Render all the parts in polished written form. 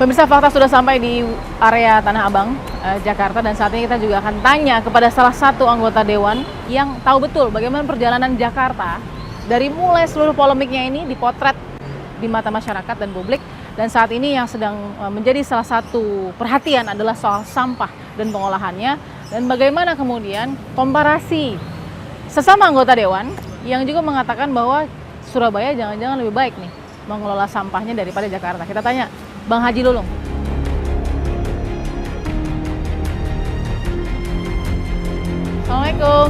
Pemirsa, Fakta sudah sampai di area Tanah Abang, Jakarta, dan saat ini kita juga akan tanya kepada salah satu anggota Dewan yang tahu betul bagaimana perjalanan Jakarta dari mulai seluruh polemiknya ini dipotret di mata masyarakat dan publik, dan saat ini yang sedang menjadi salah satu perhatian adalah soal sampah dan pengolahannya, dan bagaimana kemudian komparasi sesama anggota Dewan yang juga mengatakan bahwa Surabaya jangan-jangan lebih baik nih mengelola sampahnya daripada Jakarta. Kita tanya Bang Haji Lulung. Assalamualaikum.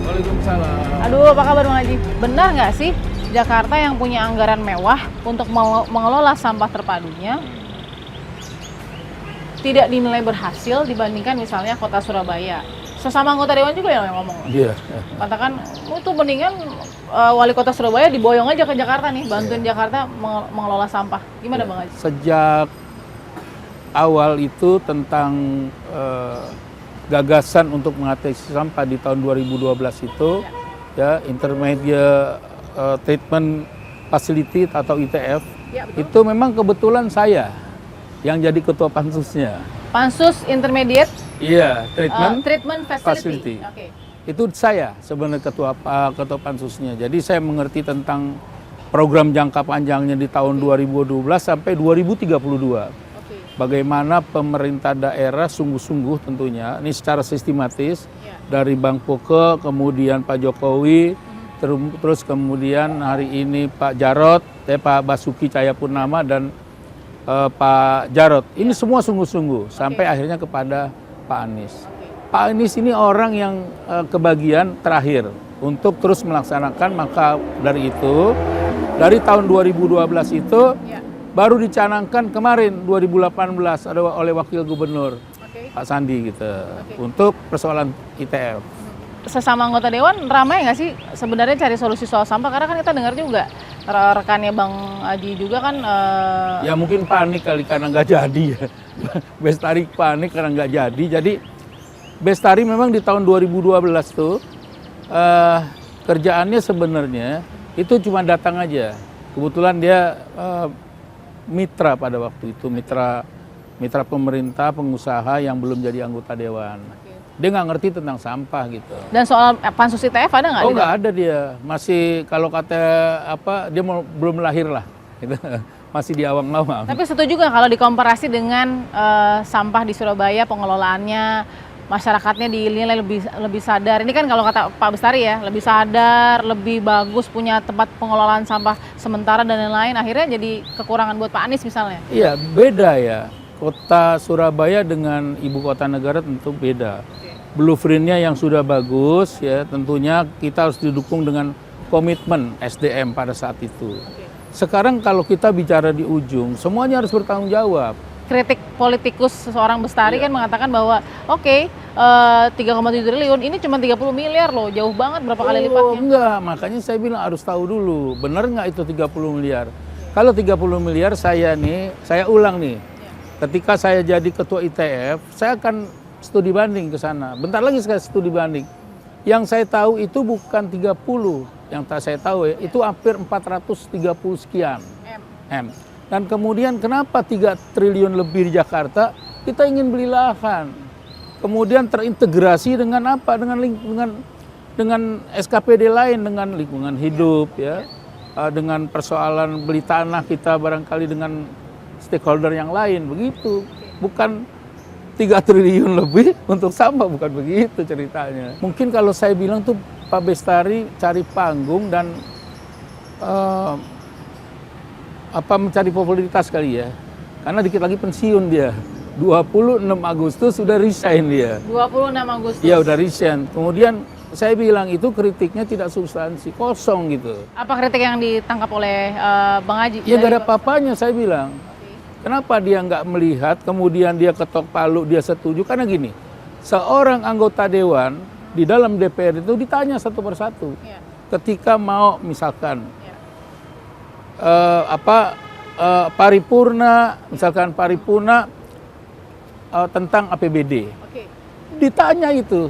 Waalaikumsalam. Aduh, apa kabar Bang Haji? Benar nggak sih Jakarta yang punya anggaran mewah untuk mengelola sampah terpadunya tidak dinilai berhasil dibandingkan misalnya kota Surabaya? Sesama anggota Dewan juga yang ngomong. Iya. Katakan, itu mendingan wali kota Surabaya diboyong aja ke Jakarta nih, bantuin Jakarta mengelola sampah. Gimana Bang Haji? Sejak awal itu tentang gagasan untuk mengatasi sampah di tahun 2012 itu, ya Intermediate Treatment Facility atau ITF, itu memang kebetulan saya yang jadi ketua pansusnya. Pansus Intermediate Iya, Treatment Facility. Okay. Itu saya sebenarnya ketua pansusnya. Jadi saya mengerti tentang program jangka panjangnya di tahun 2012 sampai 2032. Okay. Bagaimana pemerintah daerah sungguh-sungguh tentunya, ini secara sistematis, dari Bang Poke, kemudian Pak Jokowi, terus kemudian hari ini Pak Jarot, Pak Basuki Cahayapurnama dan Pak Jarot. Ini semua sungguh-sungguh sampai akhirnya kepada Pak Anies. Pak Anies ini orang yang kebagian terakhir untuk terus melaksanakan, maka dari itu dari tahun 2012 itu baru dicanangkan kemarin 2018 oleh Wakil Gubernur Pak Sandi gitu untuk persoalan ITF. Sesama anggota Dewan ramai nggak sih sebenarnya cari solusi soal sampah? Karena kan kita dengar juga rekannya Bang Haji juga kan ya mungkin panik kali karena nggak jadi ya. Bestari panik karena nggak jadi. Jadi Bestari memang di tahun 2012 tuh kerjaannya sebenarnya itu cuma datang aja. Kebetulan dia mitra pada waktu itu, mitra pemerintah, pengusaha yang belum jadi anggota Dewan. Dia nggak ngerti tentang sampah gitu. Dan soal pansus ITF ada nggak? Oh nggak ada dia, masih kalau kata apa dia belum lahir lah, gitu. Masih di awang-awang. Tapi setuju nggak kalau dikomparasi dengan sampah di Surabaya, pengelolaannya, masyarakatnya dinilai lebih sadar. Ini kan kalau kata Pak Bestari ya, lebih sadar, lebih bagus, punya tempat pengelolaan sampah sementara dan lain-lain. Akhirnya jadi kekurangan buat Pak Anies misalnya. Iya beda ya, kota Surabaya dengan ibu kota negara tentu beda. Blueprint-nya yang sudah bagus ya, tentunya kita harus didukung dengan komitmen SDM pada saat itu. Sekarang kalau kita bicara di ujung, semuanya harus bertanggung jawab. Kritik politikus seorang Bestari kan mengatakan bahwa 3,7 triliun ini cuma 30 miliar loh, jauh banget, berapa kali lipatnya? Enggak, makanya saya bilang harus tahu dulu, benar nggak itu 30 miliar? Kalau 30 miliar saya ulang nih, ketika saya jadi ketua ITF, saya akan studi banding ke sana. Bentar lagi saya studi banding. Yang saya tahu itu bukan 30, yang saya tahu ya, itu hampir 430 sekian M. Dan kemudian kenapa 3 triliun lebih di Jakarta? Kita ingin beli lahan. Kemudian terintegrasi dengan apa? Dengan SKPD lain, dengan lingkungan hidup ya. Dengan persoalan beli tanah kita barangkali dengan stakeholder yang lain, begitu. Bukan 3 triliun lebih untuk sampah, bukan begitu ceritanya. Mungkin kalau saya bilang tuh Pak Bestari cari panggung dan mencari popularitas kali ya. Karena dikit lagi pensiun dia. 26 Agustus sudah resign dia. 26 Agustus? Iya udah resign. Kemudian saya bilang itu kritiknya tidak substansi, kosong gitu. Apa kritik yang ditangkap oleh Bang Haji? Ya nggak ada apa-apanya saya bilang. Kenapa dia nggak melihat, kemudian dia ketok palu, dia setuju? Karena gini, seorang anggota Dewan di dalam DPR itu ditanya satu persatu. Ketika mau misalkan paripurna, misalkan paripurna tentang APBD. Ditanya itu,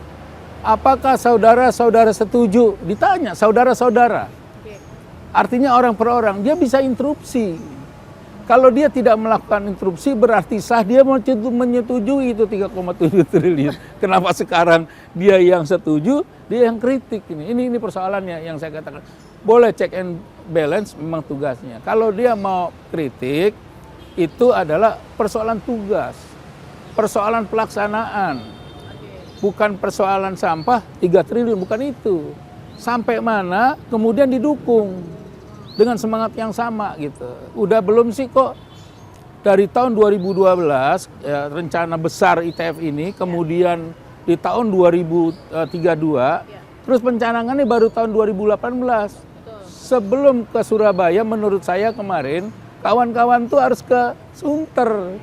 apakah saudara-saudara setuju? Ditanya, saudara-saudara. Artinya orang per orang, dia bisa interupsi. Kalau dia tidak melakukan interupsi berarti sah, dia menyetujui itu 3,7 triliun. Kenapa sekarang dia yang setuju, dia yang kritik ini? Ini persoalannya yang saya katakan. Boleh check and balance memang tugasnya. Kalau dia mau kritik, itu adalah persoalan tugas, persoalan pelaksanaan. Bukan persoalan sampah 3 triliun, bukan itu. Sampai mana kemudian didukung dengan semangat yang sama gitu. Udah belum sih kok dari tahun 2012 ya, rencana besar ITF ini, kemudian di tahun 2032, terus pencanangannya baru tahun 2018. Sebelum ke Surabaya menurut saya kemarin, kawan-kawan tuh harus ke Sunter.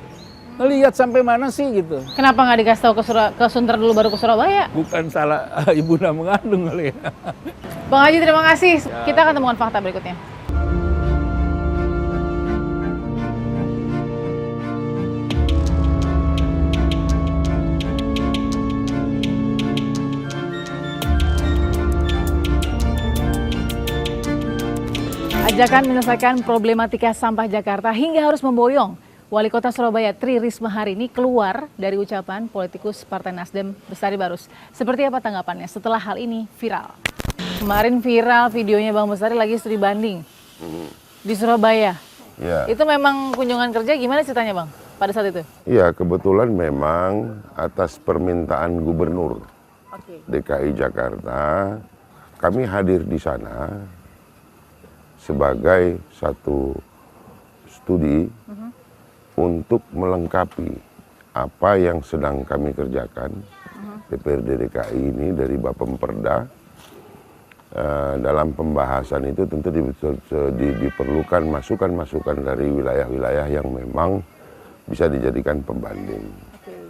Ngelihat sampai mana sih gitu. Kenapa nggak dikasih tahu ke Sunter dulu baru ke Surabaya? Bukan salah ibunda mengandung kali ya. Bang Haji, terima kasih. Kita akan temukan fakta berikutnya. Ajakan menyelesaikan problematika sampah Jakarta hingga harus memboyong. Wali Kota Surabaya Tri Risma hari ini keluar dari ucapan politikus Partai Nasdem Bestari Barus. Seperti apa tanggapannya setelah hal ini viral? Kemarin viral videonya Bang Bestari lagi studi banding di Surabaya. Ya. Itu memang kunjungan kerja, gimana ceritanya Bang pada saat itu? Ya, kebetulan memang atas permintaan Gubernur DKI Jakarta, kami hadir di sana sebagai satu studi untuk melengkapi apa yang sedang kami kerjakan DPRD DKI ini dari Bapemperda. Dalam pembahasan itu tentu diperlukan masukan-masukan dari wilayah-wilayah yang memang bisa dijadikan pembanding.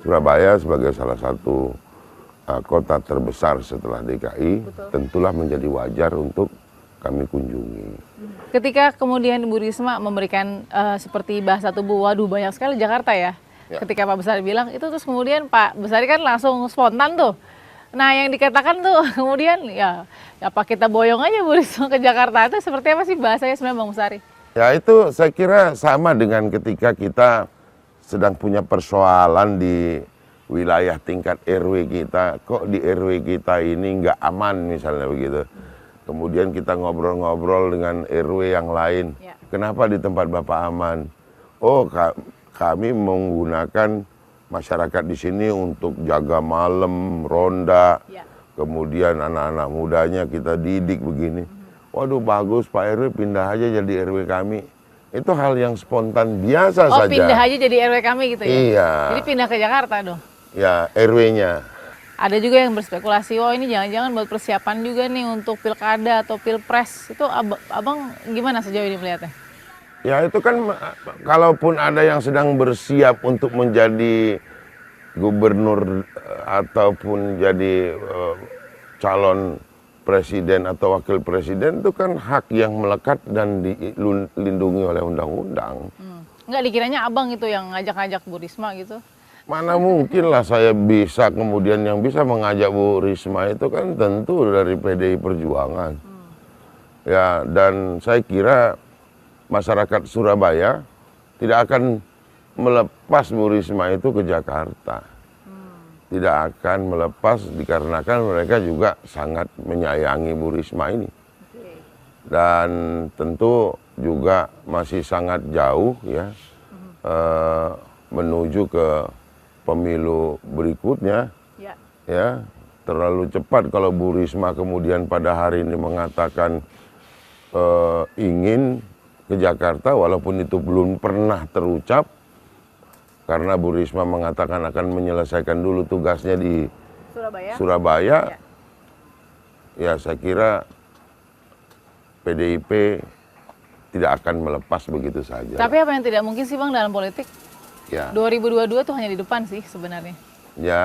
Surabaya sebagai salah satu kota terbesar setelah DKI, tentulah menjadi wajar untuk kami kunjungi. Ketika kemudian Ibu Risma memberikan seperti bahasa tubuh, waduh banyak sekali Jakarta ya. Ketika Pak Bestari bilang itu, terus kemudian Pak Bestari kan langsung spontan tuh. Nah yang dikatakan tuh kemudian ya apa kita boyong aja Bu Risma ke Jakarta, itu seperti apa sih bahasanya sebenarnya Bang Bestari? Ya itu saya kira sama dengan ketika kita sedang punya persoalan di wilayah tingkat RW kita, kok di RW kita ini nggak aman misalnya begitu. Kemudian kita ngobrol-ngobrol dengan RW yang lain. Ya. Kenapa di tempat Bapak aman? Oh, kami menggunakan masyarakat di sini untuk jaga malam, ronda. Ya. Kemudian anak-anak mudanya kita didik begini. Waduh, bagus Pak RW, pindah aja jadi RW kami. Itu hal yang spontan biasa saja. Oh, pindah aja jadi RW kami gitu ya? Iya. Jadi pindah ke Jakarta dong? Ya, RW-nya. Ada juga yang berspekulasi, wah ini jangan-jangan buat persiapan juga nih untuk pilkada atau pilpres. Itu abang gimana sejauh ini melihatnya? Ya itu kan, kalaupun ada yang sedang bersiap untuk menjadi gubernur ataupun jadi calon presiden atau wakil presiden, itu kan hak yang melekat dan dilindungi oleh undang-undang. Nggak dikiranya abang itu yang ngajak-ngajak Bu Risma gitu? Mana mungkin lah saya bisa, kemudian yang bisa mengajak Bu Risma itu kan tentu dari PDI Perjuangan. Ya, dan saya kira masyarakat Surabaya tidak akan melepas Bu Risma itu ke Jakarta. Tidak akan melepas dikarenakan mereka juga sangat menyayangi Bu Risma ini. Dan tentu juga masih sangat jauh ya menuju ke pemilu berikutnya, ya terlalu cepat kalau Bu Risma kemudian pada hari ini mengatakan ingin ke Jakarta, walaupun itu belum pernah terucap, karena Bu Risma mengatakan akan menyelesaikan dulu tugasnya di Surabaya. Ya saya kira PDIP tidak akan melepas begitu saja. Tapi apa yang tidak mungkin sih Bang dalam politik? Ya. 2022 tuh hanya di depan sih sebenarnya. Ya,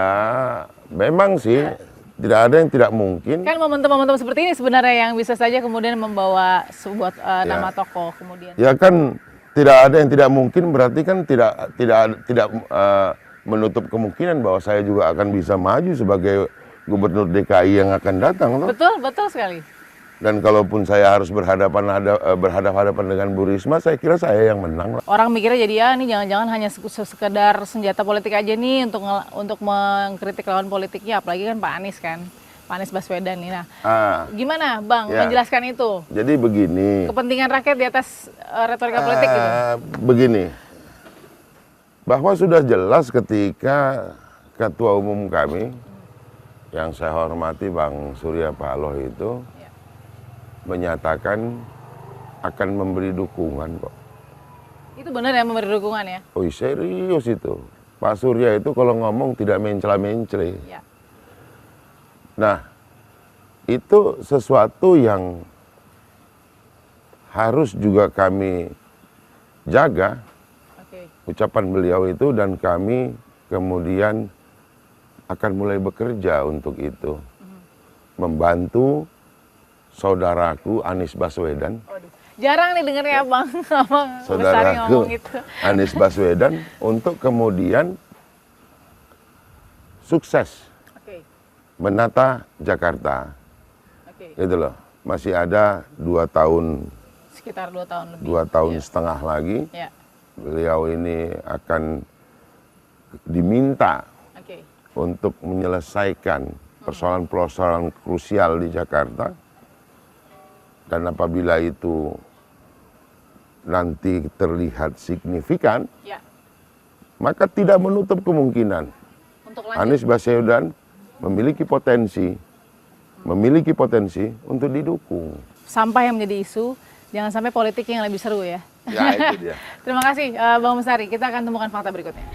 memang sih tidak ada yang tidak mungkin. Kan momentum-momentum seperti ini sebenarnya yang bisa saja kemudian membawa sebuah nama tokoh kemudian. Ya kan tidak ada yang tidak mungkin, berarti kan tidak menutup kemungkinan bahwa saya juga akan bisa maju sebagai gubernur DKI yang akan datang. Loh. Betul sekali. Dan kalaupun saya harus berhadapan dengan Bu Risma, saya kira saya yang menang lah. Orang mikirnya jadi ya ini jangan-jangan hanya sekedar senjata politik aja nih untuk mengkritik lawan politiknya, apalagi kan Pak Anies kan. Pak Anies Baswedan nih. Nah, gimana Bang Ya. menjelaskan itu? Jadi begini. Kepentingan rakyat di atas retorika politik gitu. Begini. Bahwa sudah jelas ketika Ketua Umum kami yang saya hormati Bang Surya Paloh itu menyatakan akan memberi dukungan kok. Itu benar ya memberi dukungan ya? Oh serius itu. Pak Surya itu kalau ngomong tidak mencela-mencela. Ya. Nah, itu sesuatu yang harus juga kami jaga, Oke. ucapan beliau itu, dan kami kemudian akan mulai bekerja untuk itu. Membantu saudaraku Anies Baswedan, Waduh. Jarang nih dengernya Bang Bestari saudaraku ngomong gitu. Anies Baswedan, untuk kemudian sukses Oke. menata Jakarta. Oke. Gitu loh. Masih ada 2 tahun, Sekitar 2 tahun lebih. 2 tahun Ya. setengah lagi. Ya. Beliau ini akan diminta Oke. untuk menyelesaikan persoalan-persoalan krusial di Jakarta. Dan apabila itu nanti terlihat signifikan, Ya. maka tidak menutup kemungkinan Untuk lanjut. Anies Baswedan memiliki potensi untuk didukung. Sampah yang menjadi isu, jangan sampai politik yang lebih seru ya. Ya itu dia. Terima kasih Bang Bestari. Kita akan temukan fakta berikutnya.